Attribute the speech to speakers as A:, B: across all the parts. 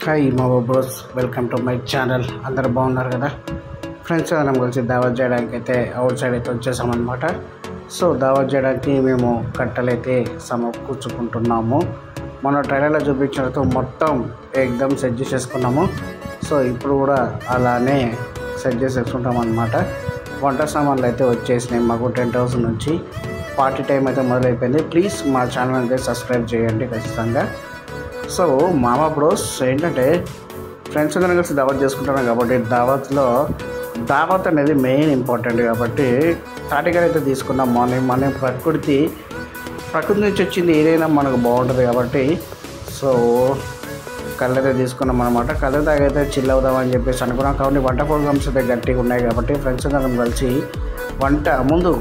A: Hi మా bros, welcome to my channel. అందరూ బాగున్నారు కదా ఫ్రెండ్స్? మనం కలిసి దావత్ చేయడానికి అయితే అవుట్ సైడ్ అయితే వచ్చేసామన్నమాట. సో దావత్ చేయడానికి మేము కట్టెలైతే సమకూర్చుకుంటున్నాము. మన ట్రైలర్లో చూపించినట్టు మొత్తం ఎగ్దమ్ సెట్ చేసేసుకున్నాము. సో ఇప్పుడు కూడా అలానే సెట్ చేసేసుకుంటాం అన్నమాట. వంట సామాన్లు అయితే వచ్చేసినాయి మాకు టెంట్ హౌస్ నుంచి. పార్టీ టైం అయితే మొదలైపోయింది. ప్లీజ్ మా ఛానల్ అయితే సబ్స్క్రైబ్ చేయండి ఖచ్చితంగా. సో మామ బ్రోస్ ఏంటంటే ఫ్రెండ్స్ అందరం కలిసి దావత్ చేసుకుంటున్నాం కాబట్టి దావత్ అనేది మెయిన్ ఇంపార్టెంట్ కాబట్టి తాటికాయ అయితే తీసుకున్నాం. మార్నింగ్ ప్రకృతి నుంచి వచ్చింది ఏదైనా మనకు బాగుంటుంది కాబట్టి సో కళ్ళైతే తీసుకున్నాం అనమాట. కళ్ళ తాగైతే చిల్ అవుదామని చెప్పేసి అనుకున్నాం. కాబట్టి వంట ప్రోగ్రామ్స్ అయితే గట్టిగా ఉన్నాయి కాబట్టి ఫ్రెండ్స్ అందరం కలిసి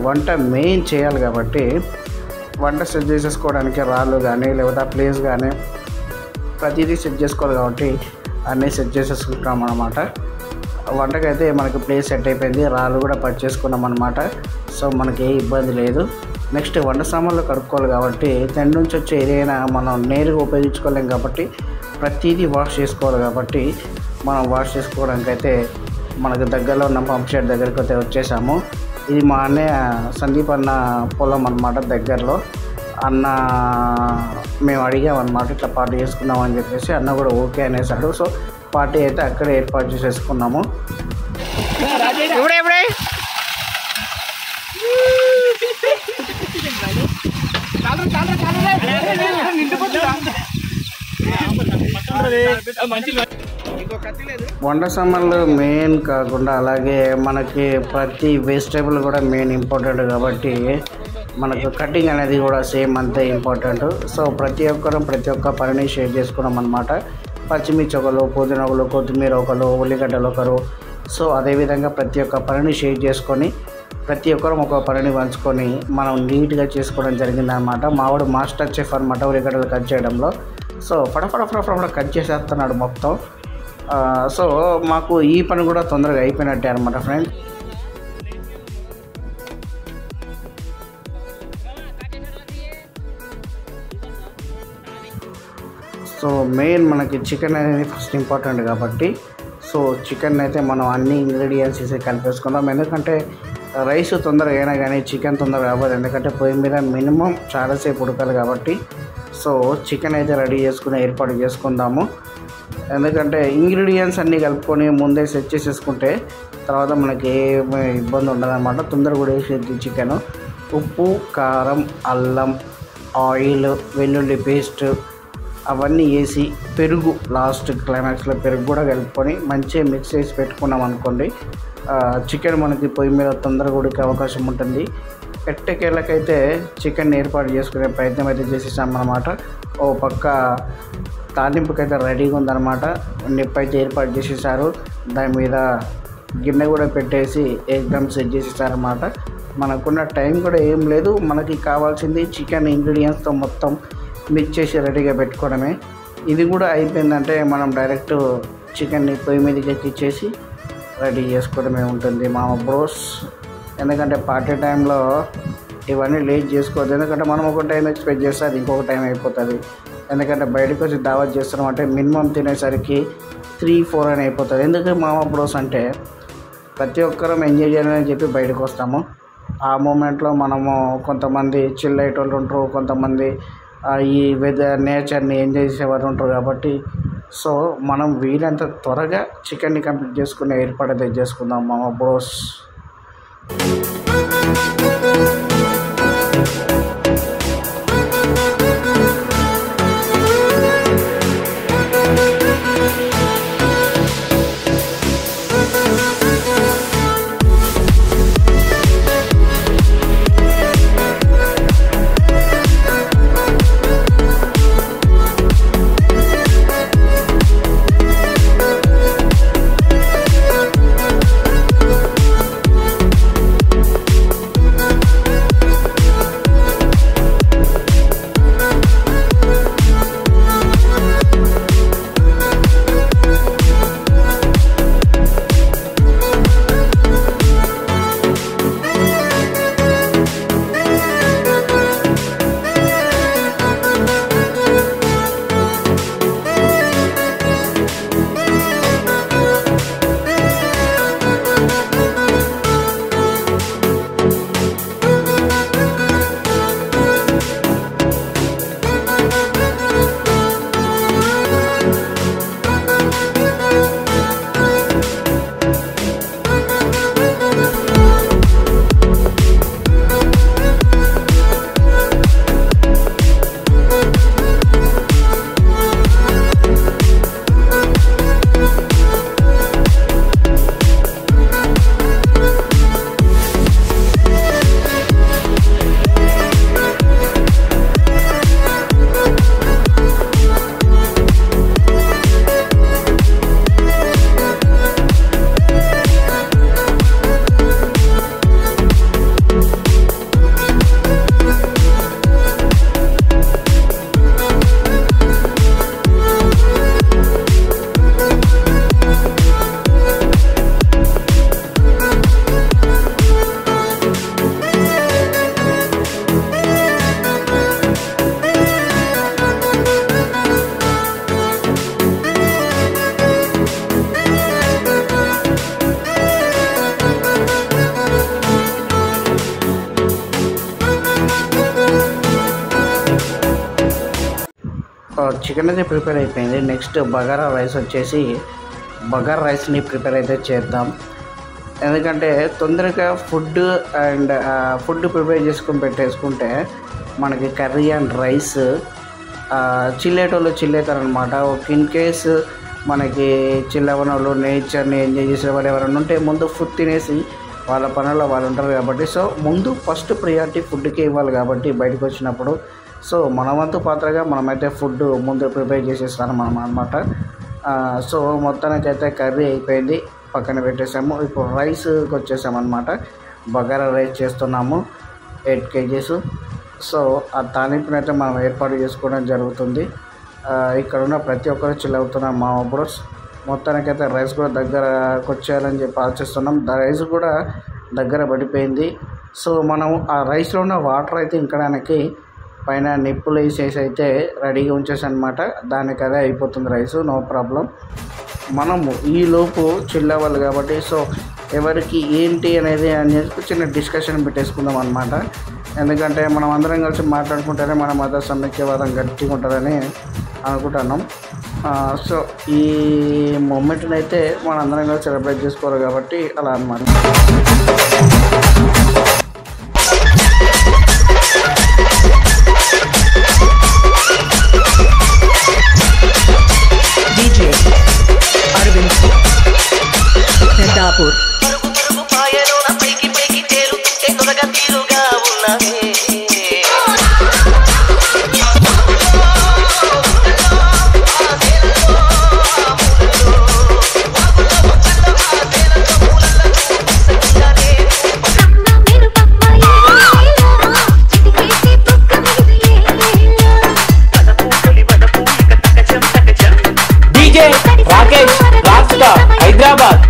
A: వంట మెయిన్ చేయాలి కాబట్టి వంట సెట్ చేసేసుకోవడానికి రాళ్ళు కానీ లేకపోతే ఆ ప్లేస్ కానీ ప్రతిదీ సెట్ చేసుకోవాలి కాబట్టి అన్నీ సెట్ చేసేసుకుంటాం అనమాట. వంటకైతే మనకి ప్లేస్ సెట్ అయిపోయింది, రాళ్ళు కూడా పర్చేసుకున్నాం అనమాట. సో మనకి ఏ ఇబ్బంది లేదు. నెక్స్ట్ వంట సామాన్లు కడుక్కోవాలి కాబట్టి టెంట్ నుంచి వచ్చే ఏదైనా మనం నేరుగా ఉపయోగించుకోలేం కాబట్టి ప్రతిదీ వాష్ చేసుకోవాలి కాబట్టి మనం వాష్ చేసుకోవడానికి అయితే మనకు దగ్గరలో ఉన్న పంప్ షెడ్ దగ్గరికి అయితే వచ్చేసాము. ఇది మా అన్నయ్య సందీప్ అన్న పొలం అన్నమాట. దగ్గరలో అన్న మేము అడిగామన్నమాట, ఇట్లా పార్టీ చేసుకుందామని చెప్పేసి అన్న కూడా ఓకే అనేసాడు. సో పార్టీ అయితే అక్కడే ఏర్పాటు చేసేసుకున్నాము. వంట సామాన్లు మెయిన్ కాకుండా అలాగే మనకి ప్రతి వెజిటేబుల్ కూడా మెయిన్ ఇంపార్టెంట్ కాబట్టి మనకు కటింగ్ అనేది కూడా సేమ్ అంతే ఇంపార్టెంట్. సో ప్రతి ఒక్క పనిని షేర్ చేసుకున్నాం అనమాట. పచ్చిమిర్చి ఒకరు, పుదీనా ఒకరు, కొత్తిమీర ఒకరు, ఉల్లిగడ్డలు ఒకరు. సో అదేవిధంగా ప్రతి ఒక్క పనిని షేర్ చేసుకొని ప్రతి ఒక్కరం ఒక పనిని పంచుకొని మనం నీట్గా చేసుకోవడం జరిగిందనమాట. మావాడు మాస్టర్ చెఫ్ అనమాట ఉల్లిగడ్డలు కట్ చేయడంలో. సో ఫటాఫట కట్ చేసేస్తున్నాడు మొత్తం. సో మాకు ఈ పని కూడా తొందరగా అయిపోయినట్టే అనమాట ఫ్రెండ్స్. సో మెయిన్ మనకి చికెన్ అనేది ఫస్ట్ ఇంపార్టెంట్ కాబట్టి సో చికెన్ అయితే మనం అన్ని ఇంగ్రీడియంట్స్ వేసి కలిపేసుకుందాం. ఎందుకంటే రైస్ తొందరగా అయినా కానీ చికెన్ తొందరగా అవ్వదు. ఎందుకంటే పొయ్యి మీద మినిమం చాలాసేపు ఉడకాలి కాబట్టి సో చికెన్ అయితే రెడీ చేసుకుని ఏర్పాటు చేసుకుందాము. ఎందుకంటే ఇంగ్రీడియంట్స్ అన్నీ కలుపుకొని ముందే సెట్ చేసేసుకుంటే తర్వాత మనకి ఏమి ఇబ్బంది ఉండదు అన్నమాట. తొందరగా కూడా వేసేది చికెన్. ఉప్పు, కారం, అల్లం, ఆయిల్, వెల్లుల్లి పేస్ట్ అవన్నీ వేసి పెరుగు లాస్ట్ క్లైమాక్స్లో పెరుగు కూడా కలుపుకొని మంచిగా మిక్స్ చేసి పెట్టుకున్నాం అనుకోండి, చికెన్ మనకి పొయ్యి మీద తొందరగా ఉడికే అవకాశం ఉంటుంది. ఎట్టకేళ్ళకైతే చికెన్ ఏర్పాటు చేసుకునే ప్రయత్నం అయితే చేసేసామన్నమాట. ఓ పక్క తాలింపుకైతే రెడీగా ఉందన్నమాట. నిప్పు అయితే ఏర్పాటు చేసేసారు. దాని మీద గిన్నె కూడా పెట్టేసి ఎగ్దమ్ సెట్ చేసేసారన్నమాట. మనకున్న టైం కూడా ఏం లేదు. మనకి కావాల్సింది చికెన్ ఇంగ్రీడియంట్స్తో మొత్తం మిక్స్ చేసి రెడీగా పెట్టుకోవడమే. ఇది కూడా అయిపోయిందంటే మనం డైరెక్ట్ చికెన్ని పొయ్యి మీదకి ఎక్కిచ్చేసి రెడీ చేసుకోవడమే ఉంటుంది మామ బ్రోస్. ఎందుకంటే పార్టీ టైంలో ఇవన్నీ లేట్ చేసుకోవద్దు. ఎందుకంటే మనం ఒక టైం ఎక్స్పెక్ట్ చేస్తే అది ఇంకొక టైం అయిపోతుంది. ఎందుకంటే బయటకు వచ్చి దావత్ చేస్తున్నాం అంటే మినిమం తినేసరికి 3-4 అని అయిపోతుంది. ఎందుకంటే మామ బ్రోస్ అంటే ప్రతి ఒక్కరం ఎంజాయ్ చేయాలని చెప్పి బయటకు వస్తాము. ఆ మూమెంట్లో మనము కొంతమంది చిల్ అయ్యేటోళ్ళు ఉంటారు, కొంతమంది ఈ నేచర్ని ఎంజాయ్ చేసేవారు ఉంటారు కాబట్టి సో మనం వీలంత త్వరగా చికెన్ని కంప్లీట్ చేసుకునే ఏర్పాటు అయితే చేసుకుందాం మామ బ్రోస్. చికెన్ అయితే ప్రిపేర్ అయిపోయింది. నెక్స్ట్ బగారా రైస్ వచ్చేసి బగారా రైస్ని ప్రిపేర్ అయితే చేద్దాం. ఎందుకంటే తొందరగా ఫుడ్ ప్రిపేర్ చేసుకొని పెట్టేసుకుంటే మనకి కర్రీ అండ్ రైస్ చిల్లేటోళ్ళు చిల్లేతారనమాట. ఇన్ కేసు మనకి చిల్లవన వాళ్ళు నేచర్ని ఎంజాయ్ చేసే వాళ్ళు ఎవరైనా ఉంటే ముందు ఫుడ్ తినేసి వాళ్ళ పనుల్లో వాళ్ళు ఉంటారు కాబట్టి, సో ముందు ఫస్ట్ ప్రియారిటీ ఫుడ్కి ఇవ్వాలి కాబట్టి బయటకు వచ్చినప్పుడు. సో మన వంతు పాత్రగా మనమైతే ఫుడ్ ముందు ప్రిపేర్ చేసేస్తాను మనం అనమాట. సో మొత్తానికైతే కర్రీ అయిపోయింది, పక్కన పెట్టేసాము. ఇప్పుడు రైస్కి వచ్చేసామన్నమాట. బగారా రైస్ చేస్తున్నాము 8 kgs. సో ఆ తాలింపునైతే మనం ఏర్పాటు చేసుకోవడం జరుగుతుంది. ఇక్కడ ఉన్న ప్రతి ఒక్కరు చిల్ అవుతున్నాం మా బ్రోస్. మొత్తానికైతే రైస్ కూడా దగ్గరకు వచ్చేయాలని చెప్పి ఆలోచిస్తున్నాం. రైస్ కూడా దగ్గర పడిపోయింది. సో మనం ఆ రైస్లో ఉన్న వాటర్ అయితే ఇంకడానికి పైన నిప్పులు వేసేసి అయితే రెడీగా ఉంచేసి అనమాట. దానికి అదే అయిపోతుంది రైస్, నో ప్రాబ్లం. మనము ఈలోపు చిల్ అవ్వాలి కాబట్టి సో ఎవరికి ఏంటి అనేది చిన్న డిస్కషన్ పెట్టేసుకుందాం అనమాట. ఎందుకంటే మనం అందరం కలిసి మాట్లాడుకుంటేనే మన మత సమైక్యవాదం గట్టిగా ఉంటుందని అనుకుంటున్నాం. సో ఈ మూమెంట్ని అయితే మనం అందరం కలిసి సెలబ్రేట్ చేసుకోవాలి కాబట్టి అలా అన్నమాట.
B: Peddapur Rakesh rockstar Hyderabad.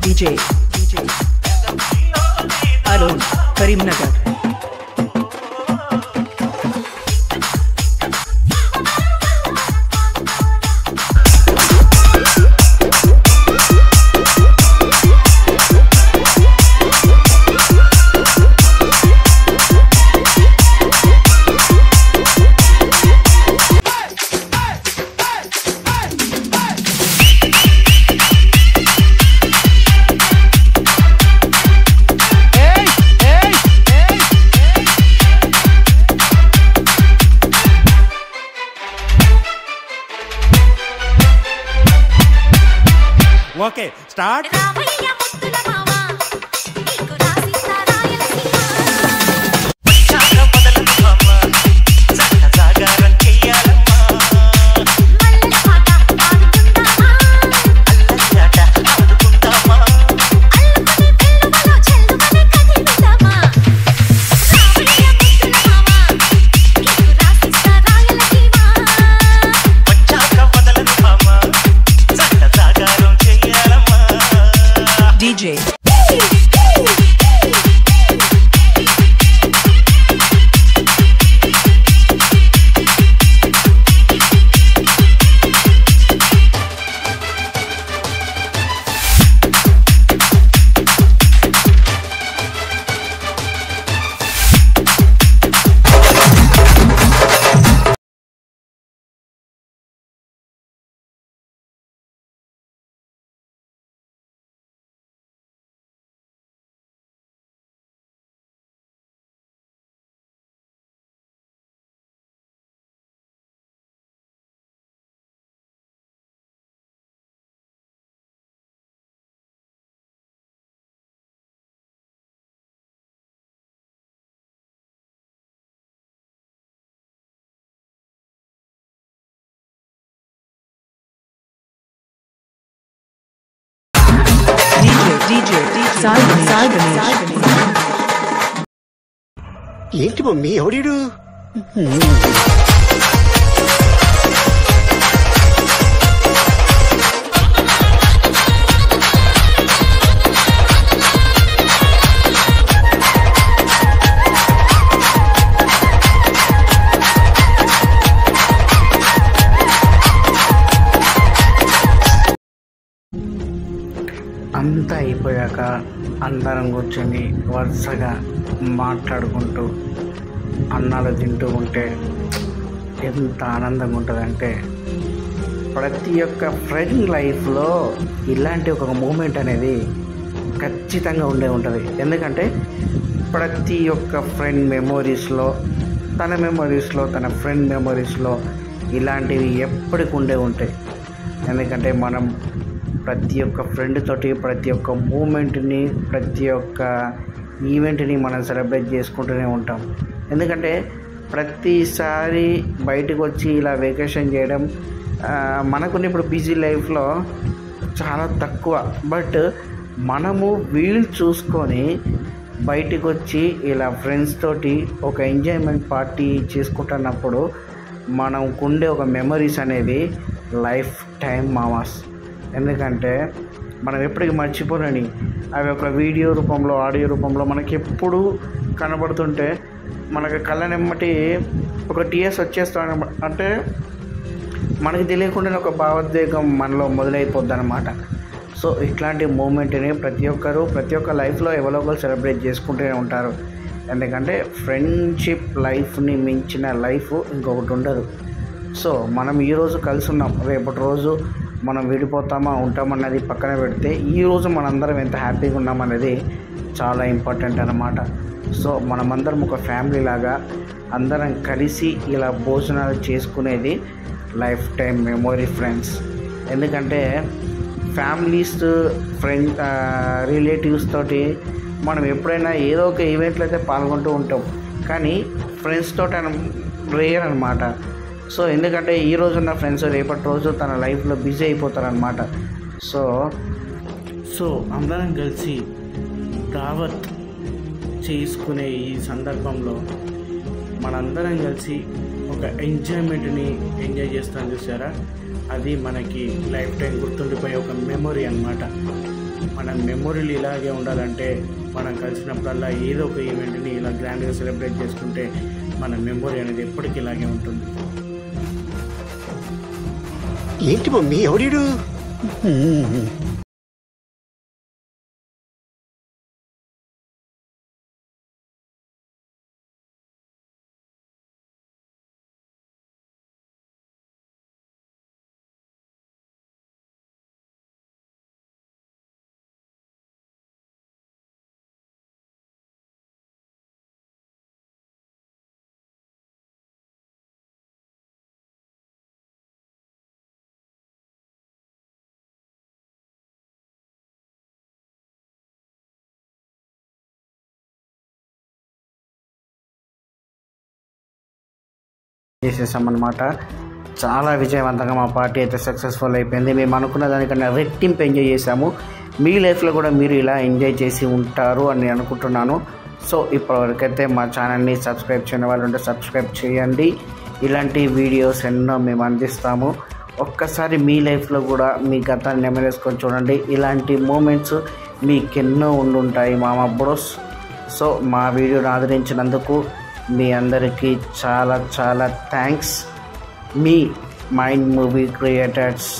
B: DJ Arun Karimnagar.
C: Okay, start.
B: DJ Sai Ganesh.
D: ఏంటి మమ్మీ ఎవడీడు?
A: అంతా అయిపోయాక అందరం కూర్చొని వరుసగా మాట్లాడుకుంటూ అన్నాలు తింటూ ఉంటే ఎంత ఆనందంగా ఉంటుందంటే, ప్రతి ఒక్క ఫ్రెండ్ లైఫ్లో ఇలాంటి ఒక మూమెంట్ అనేది ఖచ్చితంగా ఉంటుంది. ఎందుకంటే ప్రతి ఒక్క ఫ్రెండ్ మెమోరీస్లో తన ఫ్రెండ్ మెమోరీస్లో ఇలాంటివి ఎప్పటికి ఉంటాయి. ఎందుకంటే మనం ప్రతి ఒక్క ఫ్రెండ్ తోటి ప్రతి ఒక్క మూమెంట్ని, ప్రతి ఒక్క ఈవెంట్ని మనం సెలబ్రేట్ చేసుకుంటూనే ఉంటాం. ఎందుకంటే ప్రతిసారి బయటకు వచ్చి ఇలా వెకేషన్ చేయడం మనకున్న ఇప్పుడు బిజీ లైఫ్లో చాలా తక్కువ. బట్ మనము వీలు చూసుకొని బయటకు వచ్చి ఇలా ఫ్రెండ్స్ తోటి ఒక ఎంజాయ్మెంట్ పార్టీ చేసుకుంటున్నప్పుడు మనకుండే ఒక మెమరీస్ అనేది లైఫ్ టైం మామాస్. ఎందుకంటే మనం ఎప్పటికీ మర్చిపోలేని అవి ఒక వీడియో రూపంలో, ఆడియో రూపంలో మనకి ఎప్పుడు కనబడుతుంటే మనకి కళ్ళనెమ్మటి ఒక టీఎస్ వచ్చేస్తాం. అంటే మనకి తెలియకుండానే ఒక భావోద్వేగం మనలో మొదలైపోద్ది అన్నమాట. సో ఇట్లాంటి మూమెంట్ని ప్రతి ఒక్క లైఫ్లో ఎవరో ఒకరు సెలబ్రేట్ చేసుకుంటూనే ఉంటారు. ఎందుకంటే ఫ్రెండ్షిప్ లైఫ్ని మించిన లైఫ్ ఇంకొకటి ఉండదు. సో మనం ఈరోజు కలిసి ఉన్నాం, రేపటి రోజు మనం విడిపోతామా ఉంటామన్నది పక్కన పెడితే ఈరోజు మనందరం ఎంత హ్యాపీగా ఉన్నామనేది చాలా ఇంపార్టెంట్ అన్నమాట. సో మనమందరం ఒక ఫ్యామిలీ లాగా అందరం కలిసి ఇలా భోజనాలు చేసుకునేది లైఫ్ టైం మెమొరీ ఫ్రెండ్స్. ఎందుకంటే ఫ్యామిలీస్, రిలేటివ్స్ తోటి మనం ఎప్పుడైనా ఏదో ఒక ఈవెంట్లో అయితే పాల్గొంటూ ఉంటాం, కానీ ఫ్రెండ్స్ తోటి రేర్ అనమాట. సో ఎందుకంటే ఈ రోజు ఉన్న ఫ్రెండ్స్ రేపటి రోజు తన లైఫ్లో బిజీ అయిపోతారనమాట. సో అందరం కలిసి దావత్ చేసుకునే ఈ సందర్భంలో మనందరం కలిసి ఒక ఎంజాయ్మెంట్ని ఎంజాయ్ చేస్తాం చూసారా, అది మనకి లైఫ్ టైం గుర్తుండిపోయే ఒక మెమొరీ అన్నమాట. మన మెమొరీలు ఇలాగే ఉండాలంటే మనం కలిసినప్పుడల్లా ఏదో ఒక ఈవెంట్ని ఇలా గ్రాండ్గా సెలబ్రేట్ చేసుకుంటే మన మెమొరీ అనేది ఎప్పటికీ ఇలాగే ఉంటుంది.
D: ఏంటి మమ్మీ ఎవడీడు?
A: చేసేసామన్నమాట. చాలా విజయవంతంగా మా పార్టీ అయితే సక్సెస్ఫుల్ అయిపోయింది. మేము అనుకున్న దానికన్నా రెట్టింపు ఎంజాయ్ చేసాము. మీ లైఫ్లో కూడా మీరు ఇలా ఎంజాయ్ చేసి ఉంటారు అని అనుకుంటున్నాను. సో ఇప్పటివరకైతే మా ఛానల్ని సబ్స్క్రైబ్ చేయని వాళ్ళు ఉంటే సబ్స్క్రైబ్ చేయండి. ఇలాంటి వీడియోస్ ఎన్నో మేము అందిస్తాము. ఒక్కసారి మీ లైఫ్లో కూడా మీ గతాన్ని నెమరేసుకొని చూడండి. ఇలాంటి మూమెంట్స్ మీకెన్నో ఉండుంటాయి మామా బ్రోస్. సో మా వీడియోని ఆదరించినందుకు మీ అందరికీ చాలా చాలా థ్యాంక్స్. మీ మైండ్ మూవీ క్రియేటర్స్.